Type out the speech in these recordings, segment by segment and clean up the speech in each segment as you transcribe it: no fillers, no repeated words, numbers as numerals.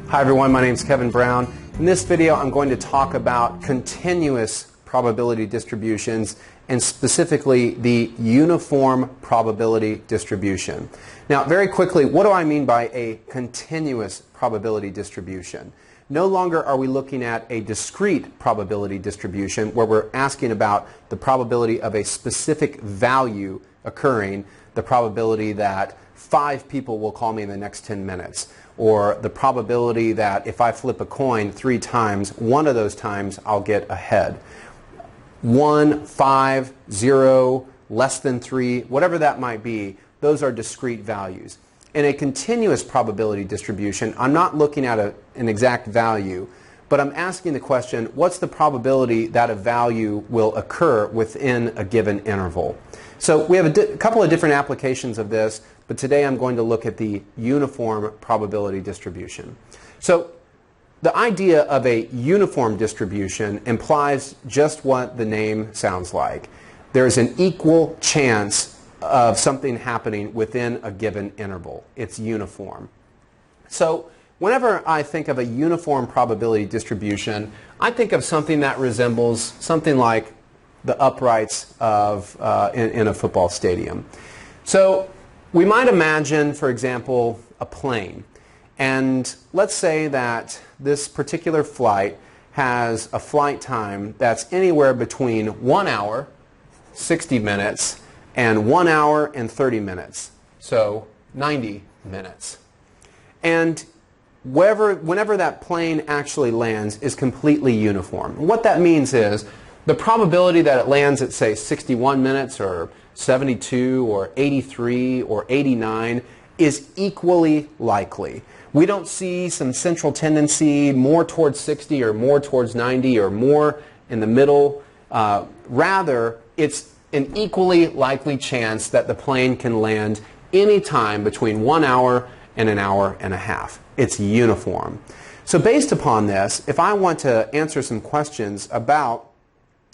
Hi everyone, my name is Kevin Brown. In this video I'm going to talk about continuous probability distributions and specifically the uniform probability distribution. Now very quickly, what do I mean by a continuous probability distribution? No longer are we looking at a discrete probability distribution where we're asking about the probability of a specific value occurring, the probability that 5 people will call me in the next 10 minutes, or the probability that if I flip a coin 3 times, one of those times I'll get a head. 1, 5, 0, less than 3, whatever that might be, those are discrete values. In a continuous probability distribution, I'm not looking at an exact value, but I'm asking the question, what's the probability that a value will occur within a given interval? So we have a couple of different applications of this, but today I'm going to look at the uniform probability distribution. So the idea of a uniform distribution implies just what the name sounds like. There's an equal chance of something happening within a given interval. It's uniform. So whenever I think of a uniform probability distribution, I think of something that resembles something like the uprights of in a football stadium. So we might imagine, for example, a plane. And let's say that this particular flight has a flight time that's anywhere between 1 hour, 60 minutes, and 1 hour and 30 minutes. So 90 minutes. And whenever that plane actually lands is completely uniform. What that means is the probability that it lands at, say, 61 minutes or 72 or 83 or 89 is equally likely. We don't see some central tendency more towards 60 or more towards 90 or more in the middle. Rather, it's an equally likely chance that the plane can land any time between 1 hour and an hour and a half. It's uniform. So based upon this, if I want to answer some questions about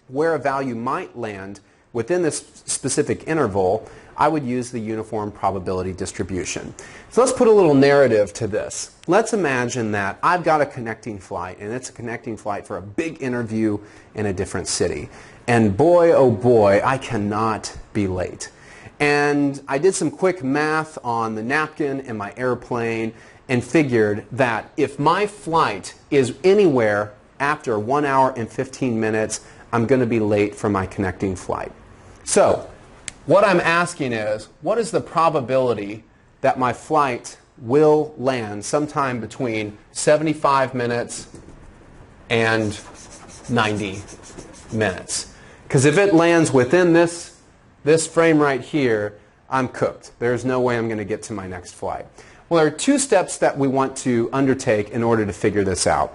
where a value might land within this specific interval, I would use the uniform probability distribution. So let's put a little narrative to this. Let's imagine that I've got a connecting flight, and it's a connecting flight for a big interview in a different city. And boy, oh boy, I cannot be late. And I did some quick math on the napkin in my airplane and figured that if my flight is anywhere after 1 hour and 15 minutes, I'm going to be late for my connecting flight. So what I'm asking is, what is the probability that my flight will land sometime between 75 minutes and 90 minutes? Because if it lands within this frame right here, I'm cooked. There's no way I'm going to get to my next flight. Well, there are 2 steps that we want to undertake in order to figure this out.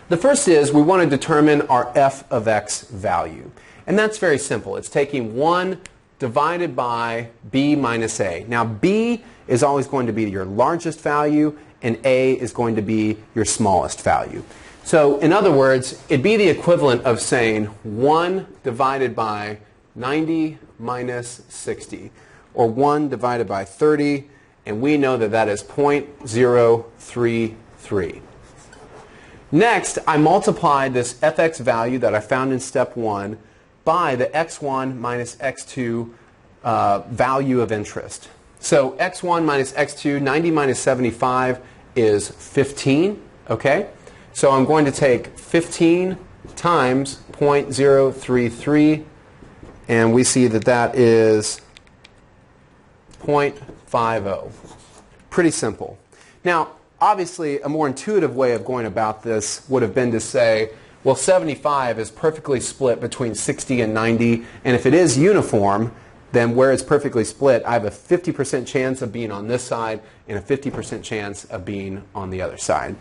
The first is we want to determine our f of x value. And that's very simple. It's taking 1 divided by b minus a. Now b is always going to be your largest value and a is going to be your smallest value. So in other words, it'd be the equivalent of saying 1 divided by 90 minus 60, or 1 divided by 30, and we know that that is 0.033. Next, I multiplied this fx value that I found in step 1 by the x1 minus x2 value of interest. So x1 minus x2, 90 minus 75 is 15, okay? So I'm going to take 15 times 0.033, and we see that that is 0.50. Pretty simple. Now, obviously, a more intuitive way of going about this would have been to say, well, 75 is perfectly split between 60 and 90, and if it is uniform, then where it's perfectly split, I have a 50% chance of being on this side and a 50% chance of being on the other side.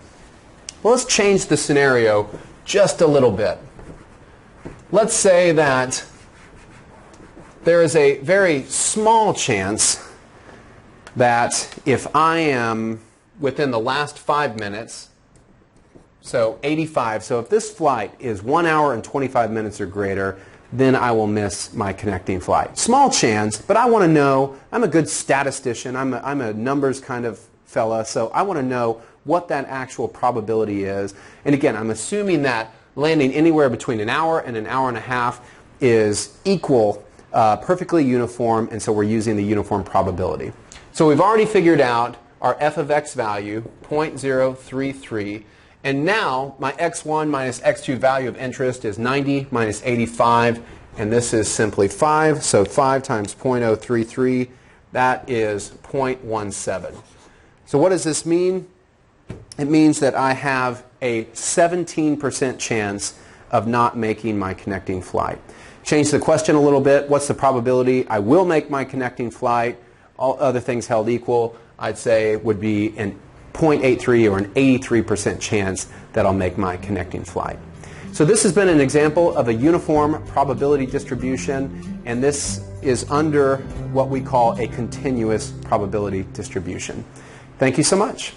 Well, let's change the scenario just a little bit. Let's say that there is a very small chance that if I am within the last 5 minutes, so 85, so if this flight is 1 hour and 25 minutes or greater, then I will miss my connecting flight. Small chance, but I want to know, I'm a good statistician, I'm a numbers kind of fella, so I want to know what that actual probability is. And again, I'm assuming that landing anywhere between an hour and a half is equal, perfectly uniform, and so we're using the uniform probability. So we've already figured out our f of x value, 0.033, and now my x1 minus x2 value of interest is 90 minus 85, and this is simply 5, so 5 times 0.033, that is 0.17. So what does this mean? It means that I have a 17% chance of not making my connecting flight. Change the question a little bit. What's the probability I will make my connecting flight? All other things held equal, I'd say would be an 0.83 or an 83% chance that I'll make my connecting flight. So this has been an example of a uniform probability distribution, and this is under what we call a continuous probability distribution. Thank you so much.